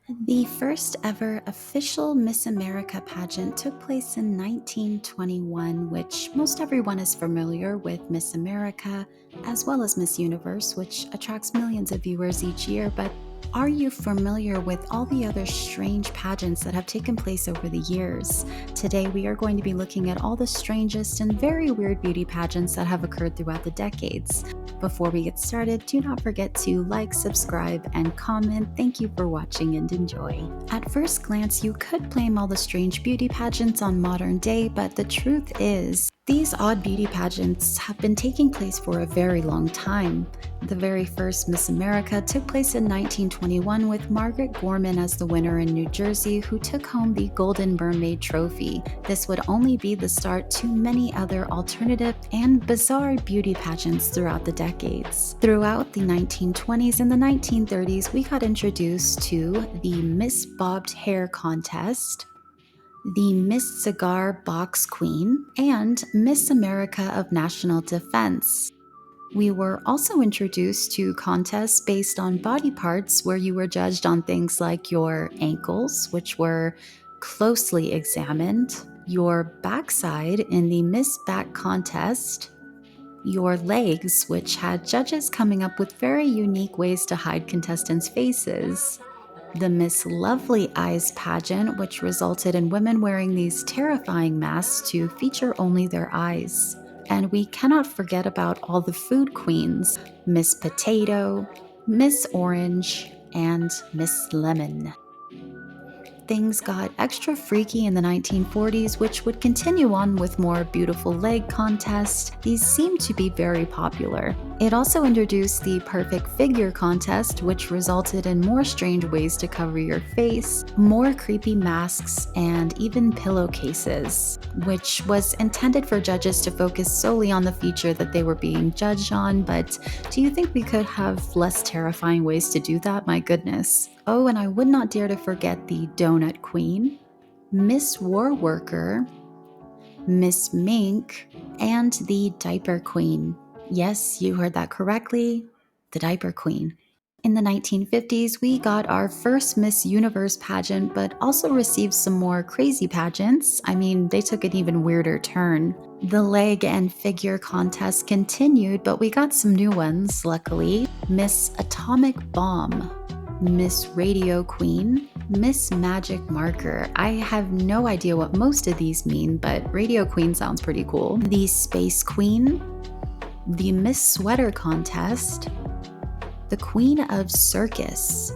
The first ever official Miss America pageant took place in 1921, which most everyone is familiar with Miss America, as well as Miss Universe, which attracts millions of viewers each year. But are you familiar with all the other strange pageants that have taken place over the years? Today, we are going to be looking at all the strangest and very weird beauty pageants that have occurred throughout the decades. Before we get started, do not forget to like, subscribe, and comment. Thank you for watching and enjoy. At first glance, you could blame all the strange beauty pageants on modern day, but the truth is, these odd beauty pageants have been taking place for a very long time. The very first Miss America took place in 1921 with Margaret Gorman as the winner in New Jersey, who took home the Golden Mermaid Trophy. This would only be the start to many other alternative and bizarre beauty pageants throughout the decades. Throughout the 1920s and the 1930s, we got introduced to the Miss Bobbed Hair Contest, the Miss Cigar Box Queen, and Miss America of National Defense. We were also introduced to contests based on body parts where you were judged on things like your ankles, which were closely examined, your backside in the Miss Back contest, your legs, which had judges coming up with very unique ways to hide contestants' faces, the Miss Lovely Eyes pageant, which resulted in women wearing these terrifying masks to feature only their eyes. And we cannot forget about all the food queens, Miss Potato, Miss Orange, and Miss Lemon. Things got extra freaky in the 1940s, which would continue on with more beautiful leg contests. These seemed to be very popular. It also introduced the perfect figure contest, which resulted in more strange ways to cover your face, more creepy masks, and even pillowcases, which was intended for judges to focus solely on the feature that they were being judged on. But do you think we could have less terrifying ways to do that? My goodness. Oh, and I would not dare to forget the Donut Queen, Miss War Worker, Miss Mink, and the Diaper Queen. Yes, you heard that correctly, the Diaper Queen. In the 1950s, we got our first Miss Universe pageant, but also received some more crazy pageants. I mean, they took an even weirder turn. The leg and figure contest continued, but we got some new ones, luckily. Miss Atomic Bomb, Miss Radio Queen, Miss Magic Marker. I have no idea what most of these mean, but Radio Queen sounds pretty cool. The Space Queen, the Miss Sweater Contest, the Queen of Circus,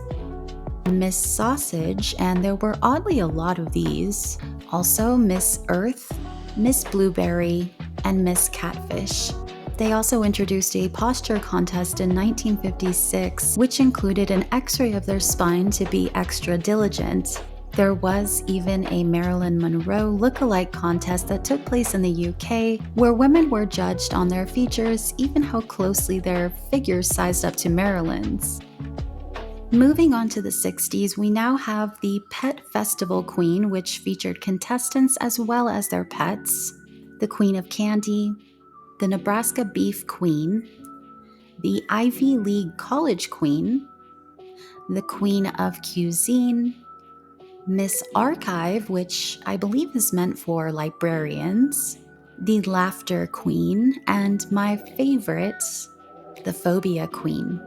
Miss Sausage, and there were oddly a lot of these. Also Miss Earth, Miss Blueberry, and Miss Catfish. They also introduced a posture contest in 1956, which included an x-ray of their spine to be extra diligent. There was even a Marilyn Monroe look-alike contest that took place in the UK, where women were judged on their features, even how closely their figures sized up to Marilyn's. Moving on to the 60s, we now have the Pet Festival Queen, which featured contestants as well as their pets, the Queen of Candy, the Nebraska Beef Queen, the Ivy League College Queen, the Queen of Cuisine, Miss Archive, which I believe is meant for librarians, the Laughter Queen, and my favorite, the Phobia Queen.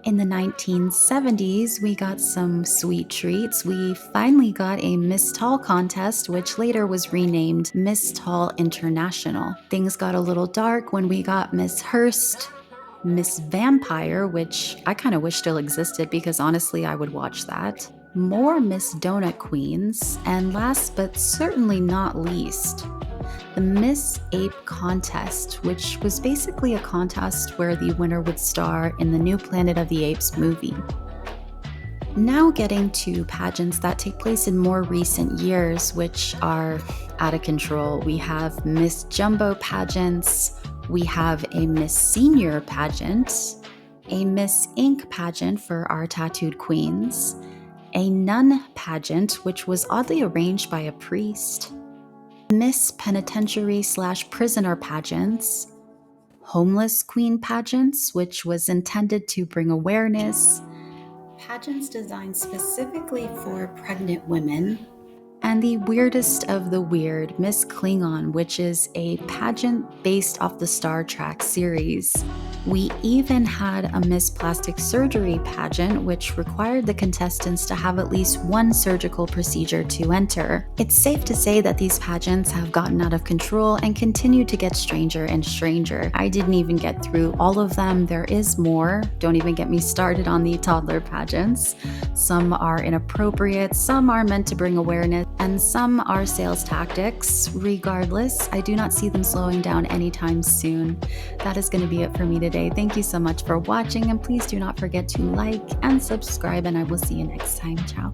In the 1970s, we got some sweet treats. We finally got a Miss Tall contest, which later was renamed Miss Tall International. Things got a little dark when we got Miss Hearst, Miss Vampire, which I kind of wish still existed because honestly I would watch that, more Miss Donut Queens, and last but certainly not least, the Miss Ape Contest, which was basically a contest where the winner would star in the new Planet of the Apes movie. Now getting to pageants that take place in more recent years, which are out of control. We have Miss Jumbo pageants, we have a Miss Senior pageant, a Miss Ink pageant for our tattooed queens, a nun pageant, which was oddly arranged by a priest, Miss Penitentiary/Prisoner pageants, homeless queen pageants, which was intended to bring awareness, Pageants designed specifically for pregnant women, and the weirdest of the weird, Miss Klingon, which is a pageant based off the Star Trek series. We even had a Miss Plastic Surgery pageant, which required the contestants to have at least one surgical procedure to enter. It's safe to say that these pageants have gotten out of control and continue to get stranger and stranger. I didn't even get through all of them. There is more. Don't even get me started on the toddler pageants. Some are inappropriate, some are meant to bring awareness, and some are sales tactics. Regardless, I do not see them slowing down anytime soon. That is going to be it for me today. Thank you so much for watching, and please do not forget to like and subscribe, and I will see you next time. Ciao.